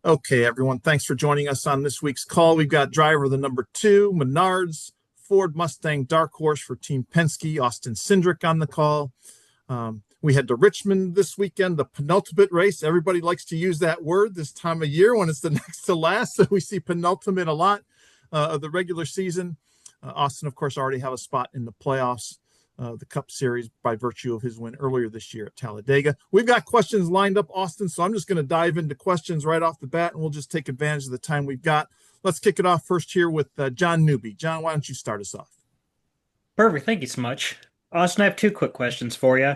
Okay, everyone, thanks for joining us on this week's call. We've got driver the number 2, Menards, Ford Mustang Dark Horse for Team Penske, Austin Cindric on the call. We head to Richmond this weekend, the penultimate race. Everybody likes to use that word this time of year when it's the next to last. So we see penultimate a lot of the regular season. Austin, of course, already have a spot in the playoffs, the Cup Series, by virtue of his win earlier this year at Talladega. We've got questions lined up, Austin, so I'm just going to dive into questions right off the bat, and we'll just take advantage of the time we've got. Let's kick it off first here with John Newby. John, why don't you start us off? Perfect. Thank you so much. Austin, I have two quick questions for you.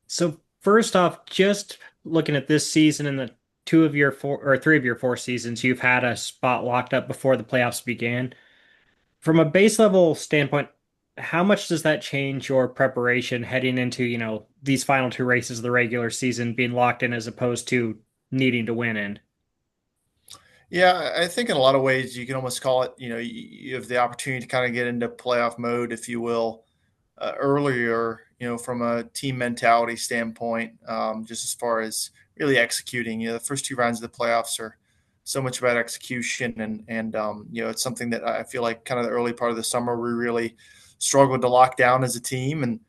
So first off, just looking at this season and the two of your four or three of your four seasons, you've had a spot locked up before the playoffs began. From a base level standpoint, how much does that change your preparation heading into, these final two races of the regular season being locked in as opposed to needing to win in? Yeah, I think in a lot of ways you can almost call it, you have the opportunity to kind of get into playoff mode, if you will, earlier, from a team mentality standpoint, just as far as really executing. The first two rounds of the playoffs are so much about execution, and it's something that I feel like kind of the early part of the summer we really struggled to lock down as a team, and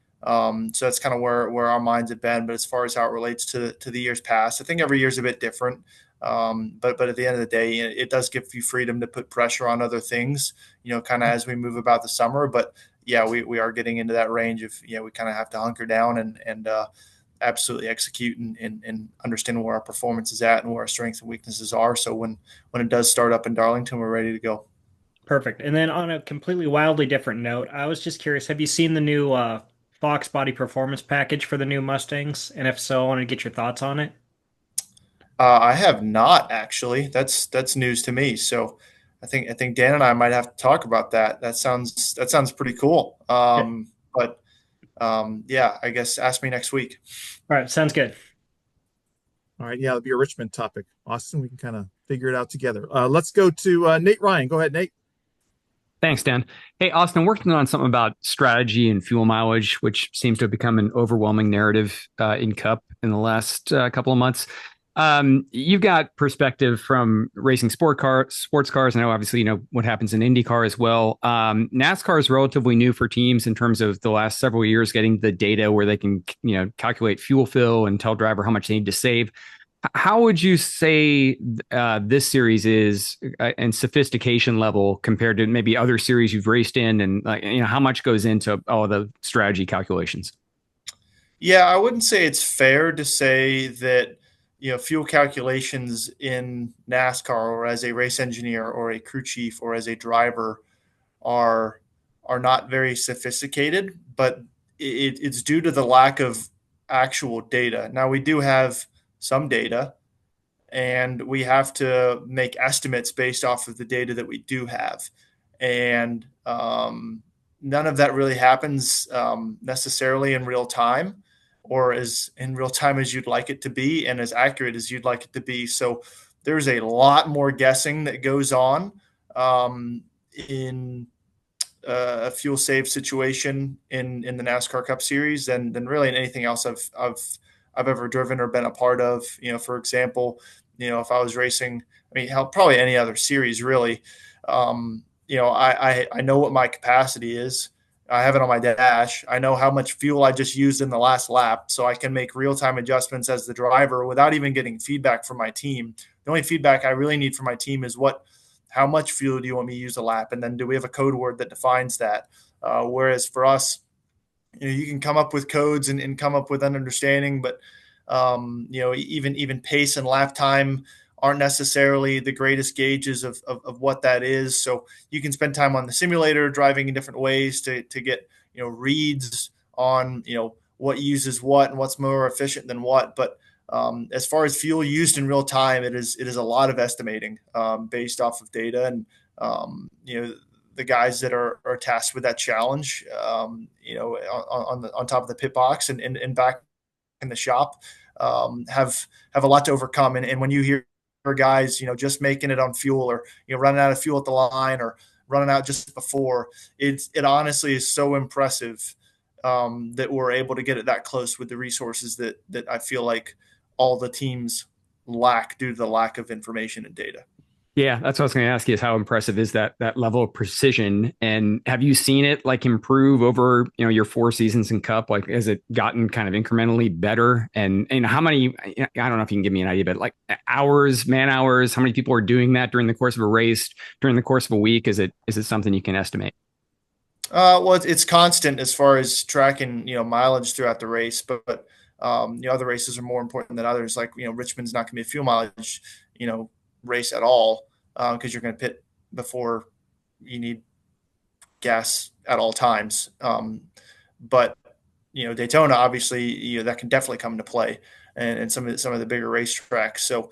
so that's kind of where our minds have been. But as far as how it relates to the years past, I think every year is a bit different. But at the end of the day, it does give you freedom to put pressure on other things, kind of as we move about the summer. But yeah, we are getting into that range of, we kind of have to hunker down and absolutely execute and understand where our performance is at and where our strengths and weaknesses are. So when it does start up in Darlington, we're ready to go. Perfect. And then on a completely wildly different note, I was just curious, have you seen the new Fox Body Performance package for the new Mustangs? And if so, I want to get your thoughts on it. I have not actually. That's news to me. So I think Dan and I might have to talk about that. That sounds pretty cool. Yeah. But yeah, I guess ask me next week. All right, sounds good. All right, yeah, it'll be a Richmond topic. Austin, we can kind of figure it out together. Let's go to Nate Ryan. Go ahead, Nate. Thanks, Dan. Hey, Austin, working on something about strategy and fuel mileage, which seems to have become an overwhelming narrative in Cup in the last couple of months. You've got perspective from racing sports cars. I know, obviously, what happens in IndyCar as well. NASCAR is relatively new for teams in terms of the last several years getting the data where they can, calculate fuel fill and tell driver how much they need to save. How would you say this series is in sophistication level compared to maybe other series you've raced in, and how much goes into all the strategy calculations? Yeah, I wouldn't say it's fair to say that fuel calculations in NASCAR or as a race engineer or a crew chief or as a driver are not very sophisticated, but it's due to the lack of actual data. Now we do have some data, and we have to make estimates based off of the data that we do have, and none of that really happens necessarily in real time, or as in real time as you'd like it to be and as accurate as you'd like it to be. So there's a lot more guessing that goes on in a fuel save situation in the NASCAR Cup Series than really in anything else I've ever driven or been a part of. For example, if I was racing, I mean, hell, probably any other series really. I know what my capacity is. I have it on my dash. I know how much fuel I just used in the last lap, so I can make real-time adjustments as the driver without even getting feedback from my team. The only feedback I really need from my team is how much fuel do you want me to use a lap, and then do we have a code word that defines that? Whereas for us, you can come up with codes and come up with an understanding, but even pace and lap time aren't necessarily the greatest gauges of what that is. So you can spend time on the simulator driving in different ways to get, reads on, what uses what and what's more efficient than what. But as far as fuel used in real time, it is a lot of estimating based off of data. And, the guys that are tasked with that challenge, on top of the pit box and back in the shop, have a lot to overcome. And when you hear guys, just making it on fuel, or running out of fuel at the line, or running out just before, it honestly is so impressive that we're able to get it that close with the resources that I feel like all the teams lack due to the lack of information and data. Yeah, that's what I was going to ask you, is how impressive is that level of precision? And have you seen it like improve over, your 4 seasons in Cup? Like, has it gotten kind of incrementally better? And how many, I don't know if you can give me an idea, but like hours, man hours, how many people are doing that during the course of a race, during the course of a week? Is it something you can estimate? Well, it's constant as far as tracking, mileage throughout the race, but other races are more important than others. Like, Richmond's not going to be a fuel mileage, race at all, because you're going to pit before you need gas at all times. But Daytona, obviously, that can definitely come into play, and some of the bigger racetracks. So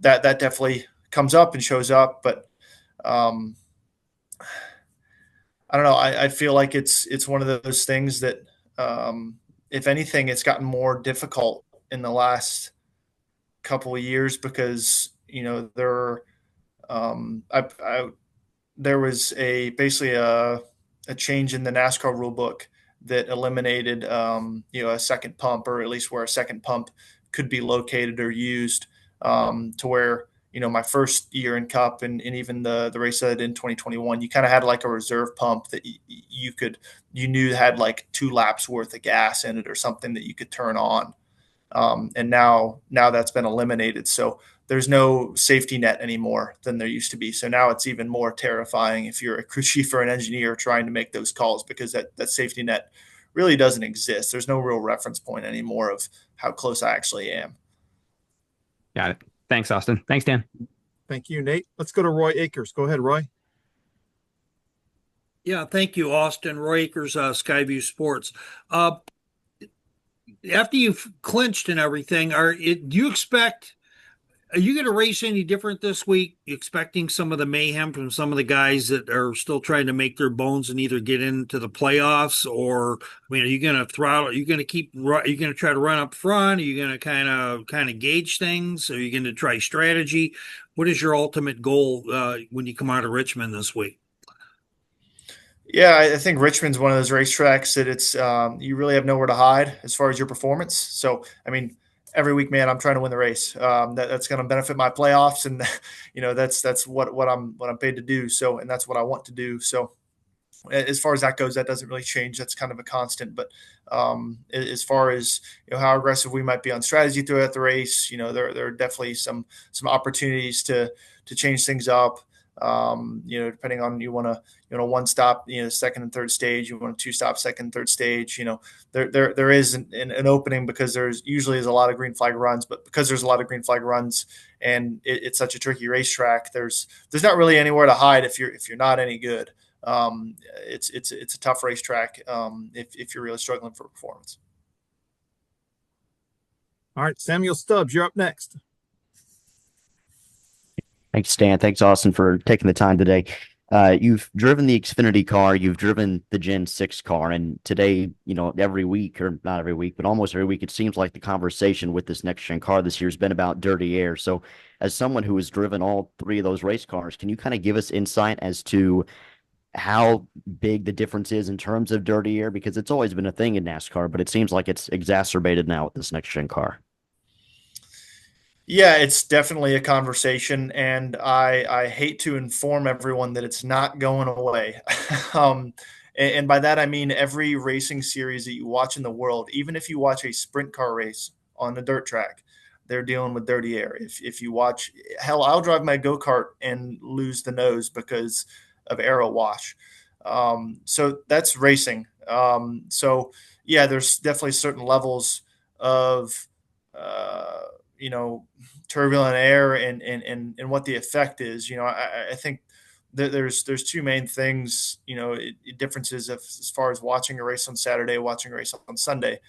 that definitely comes up and shows up. But I don't know. I feel like it's one of those things that, if anything, it's gotten more difficult in the last couple of years because there was basically a change in the NASCAR rule book that eliminated a second pump, or at least where a second pump could be located or used, to where my first year in Cup and even the race that I did in 2021, you kind of had like a reserve pump that you knew had like 2 laps worth of gas in it or something that you could turn on. And now that's been eliminated. So there's no safety net anymore than there used to be. So now it's even more terrifying if you're a crew chief or an engineer trying to make those calls, because that safety net really doesn't exist. There's no real reference point anymore of how close I actually am. Got it. Thanks, Austin. Thanks, Dan. Thank you, Nate. Let's go to Roy Akers. Go ahead, Roy. Yeah, thank you, Austin. Roy Akers, Skyview Sports. After you've clinched and everything, are you going to race any different this week? You expecting some of the mayhem from some of the guys that are still trying to make their bones and either get into the playoffs, or are you going to throttle? Are you going to try to run up front? Are you going to kind of gauge things? Are you going to try strategy? What is your ultimate goal when you come out of Richmond this week? Yeah, I think Richmond's one of those racetracks that it's you really have nowhere to hide as far as your performance. So, every week, man, I'm trying to win the race. That's going to benefit my playoffs, and that's what I'm paid to do. So, and that's what I want to do. So, as far as that goes, that doesn't really change. That's kind of a constant. But as far as how aggressive we might be on strategy throughout the race, there are definitely some opportunities to change things up. Depending on you want to 1-stop, second and third stage, you want a 2-stop second and third stage, there is an opening, because there's usually is a lot of green flag runs, but because there's a lot of green flag runs and it's such a tricky racetrack, there's not really anywhere to hide if you're not any good. It's a tough racetrack if you're really struggling for performance. All right, Samuel Stubbs, you're up next. Thanks, Stan. Thanks, Austin, for taking the time today. You've driven the Xfinity car, you've driven the Gen 6 car, and today, every week, or not every week, but almost every week, it seems like the conversation with this next-gen car this year has been about dirty air. So as someone who has driven all 3 of those race cars, can you kind of give us insight as to how big the difference is in terms of dirty air? Because it's always been a thing in NASCAR, but it seems like it's exacerbated now with this next-gen car. Yeah, it's definitely a conversation, and I hate to inform everyone that it's not going away. And by that, I mean every racing series that you watch in the world, even if you watch a sprint car race on a dirt track, they're dealing with dirty air. If you watch, hell, I'll drive my go-kart and lose the nose because of aero wash. So that's racing. So yeah, there's definitely certain levels of turbulent air and what the effect is. I think that there's 2 main things, differences as far as watching a race on Saturday, watching a race on Sunday.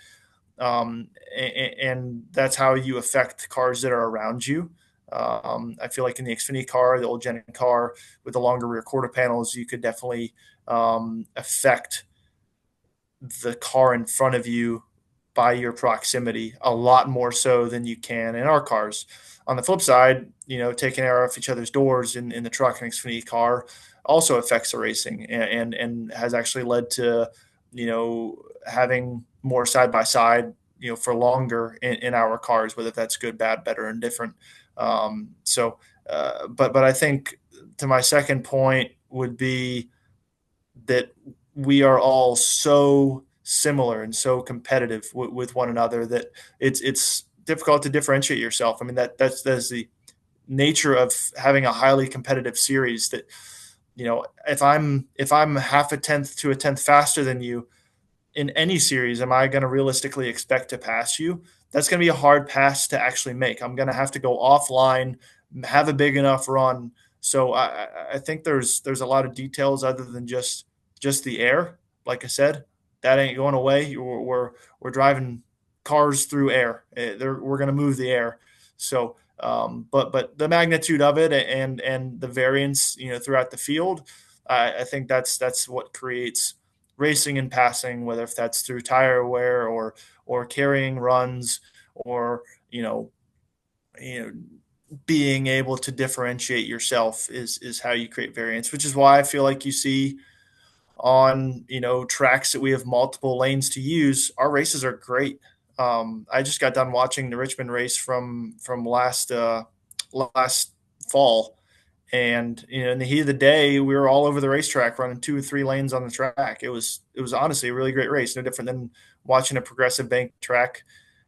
And that's how you affect cars that are around you. I feel like in the Xfinity car, the old Gen car with the longer rear quarter panels, you could definitely affect the car in front of you by your proximity a lot more so than you can in our cars. On the flip side, taking air off each other's doors in the truck and Xfinity car also affects the racing and has actually led to, having more side-by-side, for longer in our cars, whether that's good, bad, better, and different. But I think to my second point would be that we are all so similar and so competitive with one another that it's difficult to differentiate yourself. I mean, that's the nature of having a highly competitive series. That if I'm half a tenth to a tenth faster than you in any series, am I going to realistically expect to pass you? That's going to be a hard pass to actually make. I'm going to have to go offline, have a big enough run. So I think there's a lot of details other than just the air. Like I said, that ain't going away. We're driving cars through air. We're going to move the air. So, but the magnitude of it and the variance, throughout the field, I think that's what creates racing and passing, whether if that's through tire wear or carrying runs or being able to differentiate yourself is how you create variance, which is why I feel like you see on tracks that we have multiple lanes to use, our races are great. I just got done watching the Richmond race from last fall, and in the heat of the day, we were all over the racetrack running 2 or 3 lanes on the track. It was honestly a really great race, no different than watching a progressive bank track,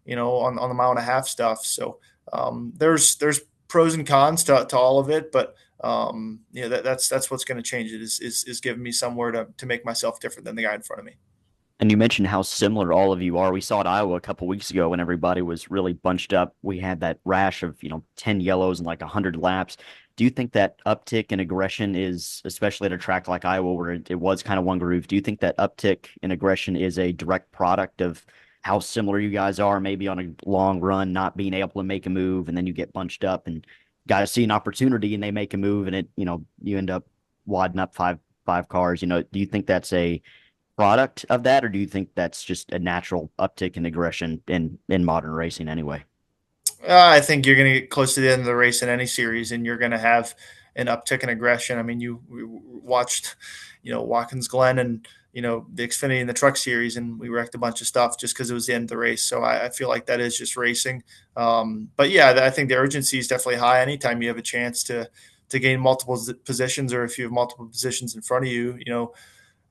on the mile and a half stuff. So there's pros and cons to all of it, but that's what's going to change it is giving me somewhere to make myself different than the guy in front of me. And you mentioned how similar all of you are. We saw at Iowa a couple weeks ago when everybody was really bunched up. We had that rash of 10 yellows and like 100 laps. Do you think that uptick in aggression is, especially at a track like Iowa where it was kind of one groove, do you think that uptick in aggression is a direct product of how similar you guys are, maybe on a long run, not being able to make a move, and then you get bunched up and guys see an opportunity and they make a move and you end up wadding up five cars? Do you think that's a product of that, or do you think that's just a natural uptick in aggression in modern racing anyway? I think you're going to get close to the end of the race in any series, and you're going to have an uptick in aggression. I mean, we watched, Watkins Glen and the Xfinity and the Truck Series, and we wrecked a bunch of stuff just because it was the end of the race. So I feel like that is just racing. But yeah, I think the urgency is definitely high. Anytime you have a chance to gain multiple positions, or if you have multiple positions in front of you,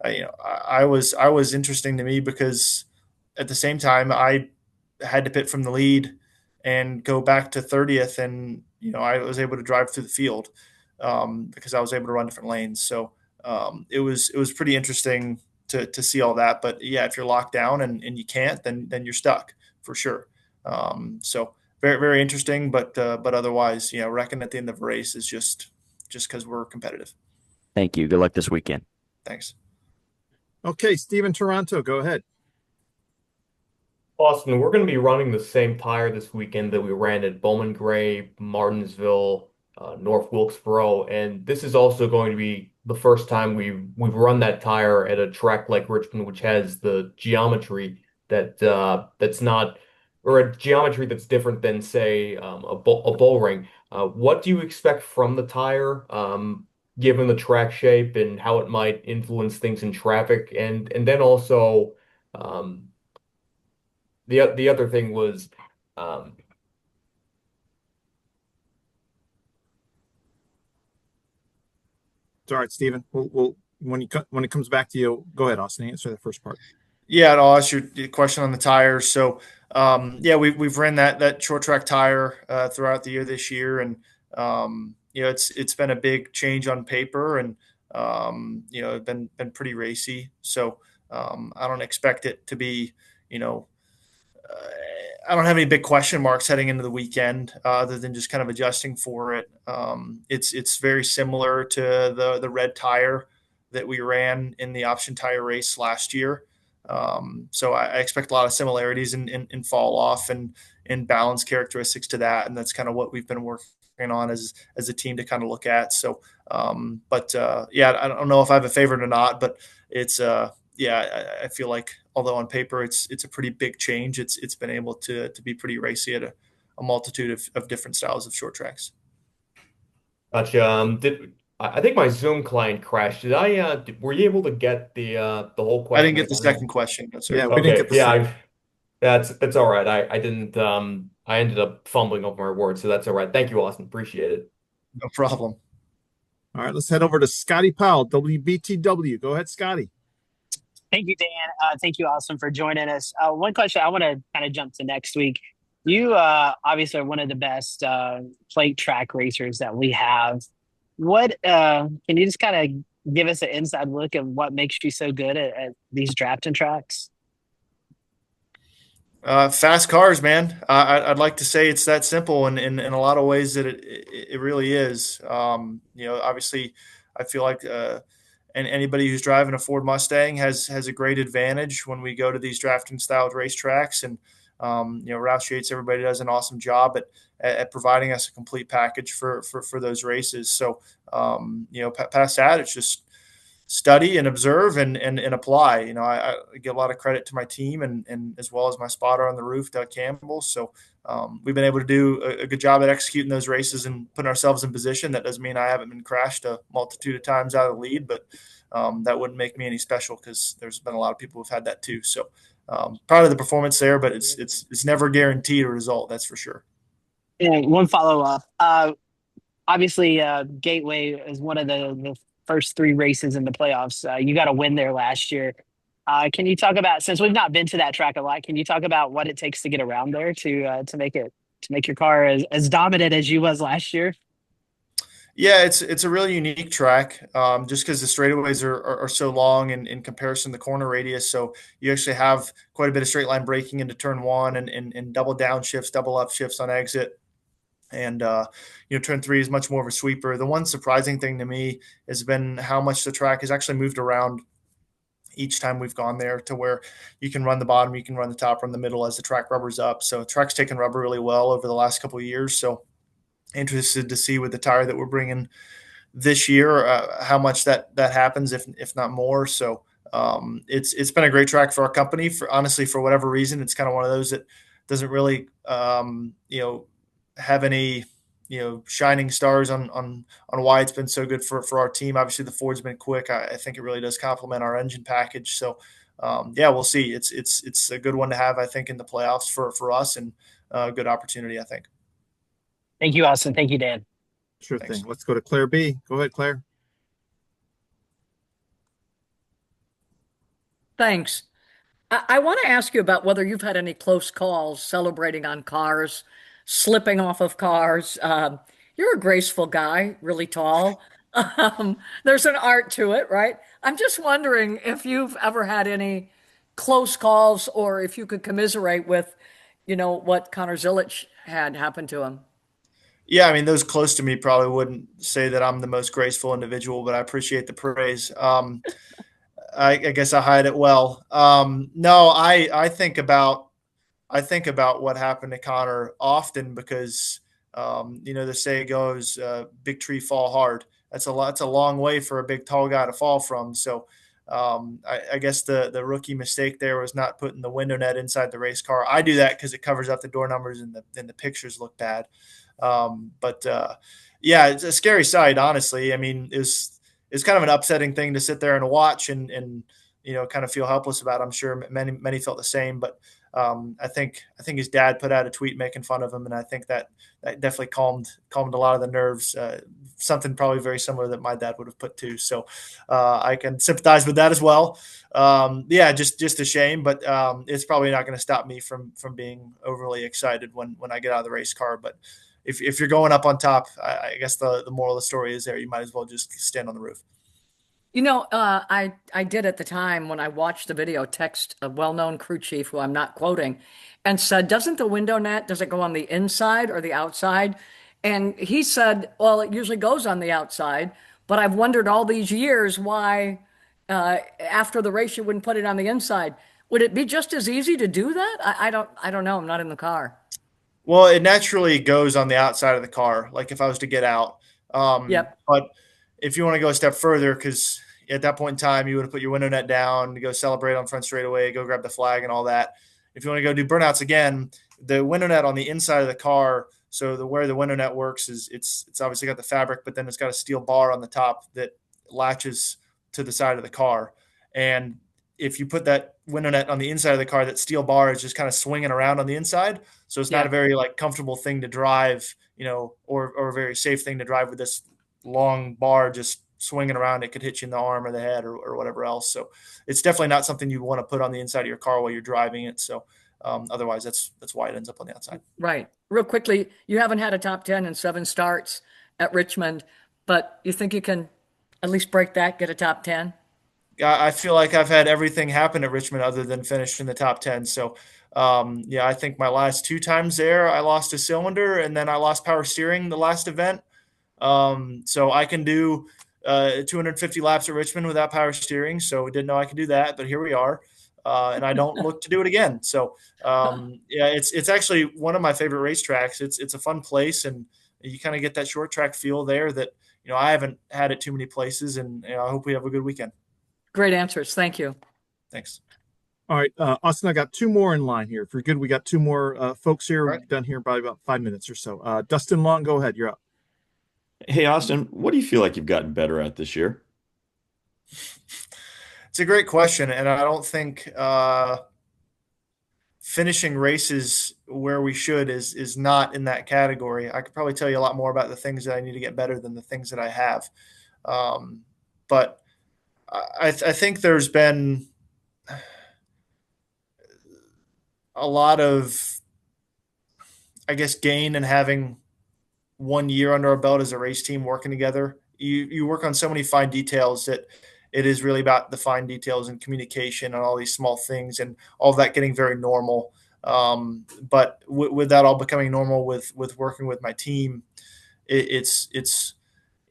I was interesting to me because at the same time I had to pit from the lead and go back to 30th, and I was able to drive through the field because I was able to run different lanes. So it was pretty interesting to see all that. But yeah, if you're locked down and you can't, then you're stuck for sure. So very, very interesting, but otherwise, reckon at the end of the race is just because we're competitive. Thank you. Good luck this weekend. Thanks. Okay, Steven Toronto, go ahead. Austin, we're going to be running the same tire this weekend that we ran at Bowman Gray, Martinsville, North Wilkesboro, and this is also going to be the first time we've run that tire at a track like Richmond, which has the geometry that's not, or a geometry that's different than, say, a bull ring. What do you expect from the tire, given the track shape and how it might influence things in traffic, and then also the other thing was It's all right, Steven. We'll when it comes back to you, go ahead, Austin. Answer the first part. Yeah, and I'll ask your question on the tires. So, yeah, we've ran that short track tire throughout the year this year, and it's been a big change on paper, and it's been pretty racy. So I don't expect it to be, I don't have any big question marks heading into the weekend, other than just kind of adjusting for it. It's very similar to the red tire that we ran in the option tire race last year. So I expect a lot of similarities in fall off and in balance characteristics to that, and that's kind of what we've been working on as a team to kind of look at. So, yeah, I don't know if I have a favorite or not, but it's yeah, I feel like although on paper it's a pretty big change, it's been able to be pretty racy at a multitude of different styles of short tracks. gotcha. I think my Zoom client crashed. Were you able to get the whole I question didn't get the again? second question. That's right. Yeah, we didn't Okay, get the yeah, second. That's all right. I didn't I ended up fumbling over my words, so that's all right. Thank you, Austin. Appreciate it. No problem. All right, let's head over to Scotty Powell, WBTW. Go ahead, Scotty. Thank you, Dan. Thank you, Austin, for joining us. One question I want to kind of jump to next week. You obviously are one of the best plate track racers that we have. What can you just kind of give us an inside look at what makes you so good at these drafting tracks? Fast cars, man. I'd like to say it's that simple, and in a lot of ways that it really is. Obviously, I feel like and anybody who's driving a Ford Mustang has a great advantage when we go to these drafting styled racetracks. And Roush Yates, everybody does an awesome job at providing us a complete package for those races. So past that, it's just study and observe and apply. I give a lot of credit to my team and as well as my spotter on the roof, Doug Campbell. So we've been able to do a good job at executing those races and putting ourselves in position. That doesn't mean I haven't been crashed a multitude of times out of the lead, but that wouldn't make me any special because there's been a lot of people who've had that too. So proud of the performance there, but it's never guaranteed a result. That's for sure. And one follow up. Obviously, Gateway is one of the first three races in the playoffs. You got a win there last year. Can you talk about, since we've not been to that track a lot, can you talk about what it takes to get around there to make your car as dominant as you was last year? Yeah, it's a really unique track, just because the straightaways are so long in comparison to the corner radius. So you actually have quite a bit of straight line braking into turn one and double downshifts, double upshifts on exit. And turn three is much more of a sweeper. The one surprising thing to me has been how much the track has actually moved around each time we've gone there, to where you can run the bottom, you can run the top, run the middle as the track rubbers up. So the track's taken rubber really well over the last couple of years. So interested to see with the tire that we're bringing this year, how much that happens, if not more. So it's been a great track for our company. For whatever reason, it's kind of one of those that doesn't really have any shining stars on why it's been so good for our team. Obviously, the Ford's been quick. I think it really does complement our engine package. So we'll see. It's a good one to have, I think, in the playoffs for us, and a good opportunity, I think. Thank you, Austin. Thank you, Dan. Sure Thanks. thing. Let's go to Claire B. Go ahead, Claire. Thanks. I want to ask you about whether you've had any close calls celebrating on cars, slipping off of cars. You're a graceful guy, really tall. There's an art to it, right? I'm just wondering if you've ever had any close calls, or if you could commiserate with, what Connor Zilisch had happen to him. Yeah, I mean, those close to me probably wouldn't say that I'm the most graceful individual, but I appreciate the praise. I guess I hide it well. No, I think about what happened to Connor often because the saying goes, "Big tree fall hard." That's a long way for a big tall guy to fall from. So I guess the rookie mistake there was not putting the window net inside the race car. I do that because it covers up the door numbers and the pictures look bad. It's a scary sight, honestly. I mean, it's kind of an upsetting thing to sit there and watch and kind of feel helpless about. I'm sure many felt the same, but I think his dad put out a tweet making fun of him, and I think that definitely calmed a lot of the nerves. Something probably very similar that my dad would have put too. So I can sympathize with that as well. Just a shame, but it's probably not going to stop me from being overly excited when I get out of the race car. But if you're going up on top, I guess the moral of the story is there. You might as well just stand on the roof. I did at the time when I watched the video text a well-known crew chief who I'm not quoting and said, does it go on the inside or the outside? And he said, well, it usually goes on the outside, but I've wondered all these years why after the race you wouldn't put it on the inside. Would it be just as easy to do that? I don't know. I'm not in the car. Well, it naturally goes on the outside of the car, like if I was to get out. Yep. But if you want to go a step further, because at that point in time, you would have put your window net down to go celebrate on front straightaway, go grab the flag and all that. If you want to go do burnouts again, the window net on the inside of the car, so where the window net works is it's obviously got the fabric, but then it's got a steel bar on the top that latches to the side of the car. And if you put that window net on the inside of the car, that steel bar is just kind of swinging around on the inside. So it's not a very like comfortable thing to drive, or a very safe thing to drive with this long bar just swinging around. It could hit you in the arm or the head or whatever else. So it's definitely not something you want to put on the inside of your car while you're driving it. So otherwise, that's why it ends up on the outside. Right. Real quickly, you haven't had a top 10 in 7 starts at Richmond, but you think you can at least break that, get a top 10? I feel like I've had everything happen at Richmond other than finish in the top 10. So, I think my last 2 times there, I lost a cylinder and then I lost power steering the last event. So I can do 250 laps at Richmond without power steering. So we didn't know I could do that, but here we are. And I don't look to do it again. So, it's actually one of my favorite racetracks. It's a fun place, and you kind of get that short track feel there that, I haven't had it too many places, and I hope we have a good weekend. Great answers. Thank you. Thanks. All right, Austin, I got 2 more in line here. If you're good, we got 2 more folks here. Right. We're done here by about 5 minutes or so. Dustin Long, go ahead. You're up. Hey, Austin, what do you feel like you've gotten better at this year? It's a great question, and I don't think finishing races where we should is not in that category. I could probably tell you a lot more about the things that I need to get better than the things that I have. But I think there's been a lot of, I guess, gain in having 1 year under our belt as a race team working together. You work on so many fine details that it is really about the fine details and communication and all these small things and all of that getting very normal. But with that all becoming normal with working with my team, it's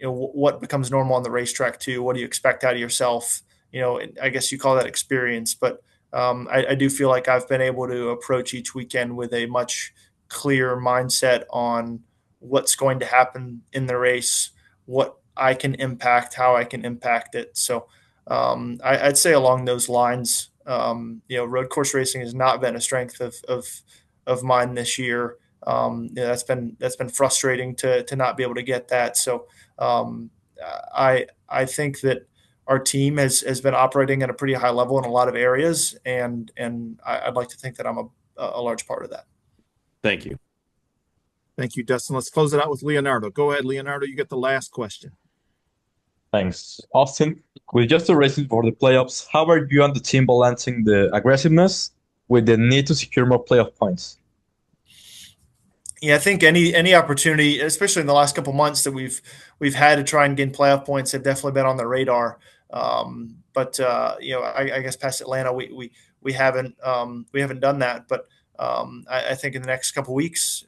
what becomes normal on the racetrack too. What do you expect out of yourself? I guess you call that experience, but I do feel like I've been able to approach each weekend with a much clearer mindset on what's going to happen in the race, what I can impact, how I can impact it. So I'd say along those lines, road course racing has not been a strength of mine this year. That's been frustrating to not be able to get that. So I think that our team has been operating at a pretty high level in a lot of areas, and I'd like to think that I'm a large part of that. Thank you. Thank you, Dustin. Let's close it out with Leonardo. Go ahead, Leonardo. You get the last question. Thanks. Austin, with just the racing for the playoffs, how are you and the team balancing the aggressiveness with the need to secure more playoff points? Yeah, I think any opportunity, especially in the last couple months that we've had to try and gain playoff points, have definitely been on the radar. But I guess past Atlanta, we haven't done that. But I think in the next couple weeks,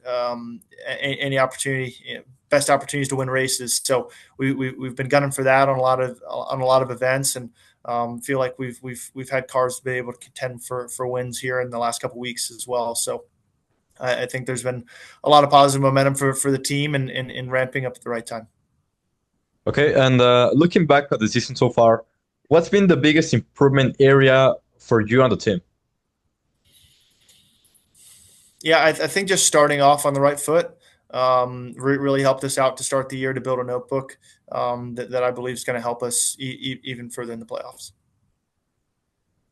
any opportunity, best opportunities to win races. So we've been gunning for that on a lot of events, and feel like we've had cars to be able to contend for wins here in the last couple weeks as well. So I think there's been a lot of positive momentum for the team and ramping up at the right time. Okay, and looking back at the season so far, what's been the biggest improvement area for you and the team? Yeah, I think just starting off on the right foot really helped us out to start the year, to build a notebook that I believe is going to help us even further in the playoffs.